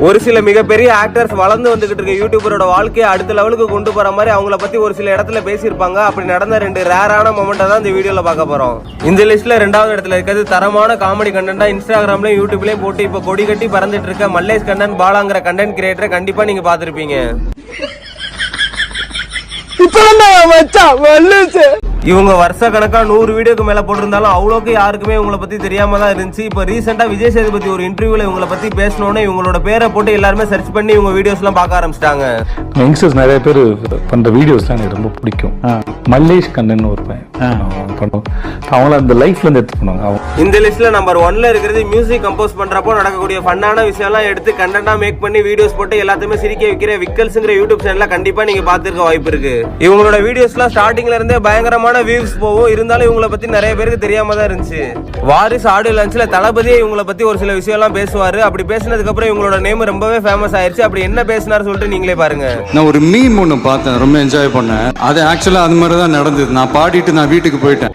ஒரு சில மிகப்பெரிய ஆக்டர்ஸ் வளர்ந்து வந்துகிட்டு இருக்க யூடியூபரோட வாழ்க்கையை அடுத்த லெவலுக்கு கொண்டு போற மாதிரி அவங்கள பத்தி ஒரு சில இடத்துல பேசியிருப்பாங்க. அப்படி நடந்த 2 ரேரான மொமெண்ட்டை தான் இந்த வீடியோல பார்க்க போறோம். இந்த லிஸ்ட்ல 2வது இடத்துல இருக்கிறது தரமான காமெடி கண்டென்ட்டா இன்ஸ்டாகிராம்லயும் யூடியூப்லயும் போட்டு இப்ப கொடி கட்டி பறந்துட்டு இருக்க மல்லேஷ் கண்ணன் பாலாங்கிற கண்டென்ட் கிரியேட்டரை கண்டிப்பா நீங்க பாத்திருப்பீங்க. இவங்க வருஷ கணக்கா 100 வீடியோக்கு மேல போட்டிருந்தாலும் அவ்வளோக்கு யாருக்குமே இவங்களை பத்தி தெரியாம தான் இருந்துச்சு. இப்ப ரீசெண்டா விஜய் சேதுபதி ஒரு இன்டர்வியூல இவங்களை பத்தி பேசணும்னு இவங்களோட பேரை போட்டு எல்லாருமே சர்ச் பண்ணி இவங்க வீடியோஸ் எல்லாம் பார்க்க ஆரம்பிச்சிட்டாங்க. யங்ஸ்டர்ஸ் நிறைய பேர் பண்ற வீடியோஸ் எனக்கு ரொம்ப பிடிக்கும். மல்லேஷ் கண்ணன் ஒரு பையன் அவங்கள அந்த லைஃப்ல இருந்து எடுத்து பண்ணுவாங்க. இந்த லிஸ்ட்ல நம்பர் 1ல இருக்கிறது மியூசிக் கம்போஸ் பண்றப்போ நடக்கக்கூடிய ஃபன்னான விஷயம் எல்லாம் எடுத்து கண்டென்ட்டா மேக் பண்ணி வீடியோஸ் போட்டு எல்லாத்தையுமே சிரிக்க வைக்கிற விக்கல்ஸ்ங்கிற யூடியூப் சேனல்ல கண்டிப்பா நீங்க பாத்துருக்க வாய்ப்பு இருக்கு. இவங்களோட வீடியோஸ் எல்லாம் ஸ்டார்டிங்ல இருந்தே பயங்கரமான வியூஸ் போகும். இருந்தாலும் இவங்களை பத்தி நிறைய பேருக்கு தெரியாம தான் இருந்துச்சு. வாரிஸ் ஆடியோ லான்ச்ல தளபதியே இவங்களை பத்தி ஒரு சில விஷயம் எல்லாம் பேசுவாரு. அப்படி பேசினதுக்கு அப்புறம் இவங்களோட நேம் ரொம்பவே ஃபேமஸ் ஆயிருச்சு. அப்படி என்ன பேசினாரு சொல்லிட்டு நீங்களே பாருங்க. நான் ஒரு மீம் ஒன்று பார்த்தேன், ரொம்ப என்ஜாய் பண்ணேன். அது ஆக்சுவலா அது மாதிரி தான் நடந்தது. நான் பாடிட்டு நான் வீட்டுக்கு போயிட்டேன்.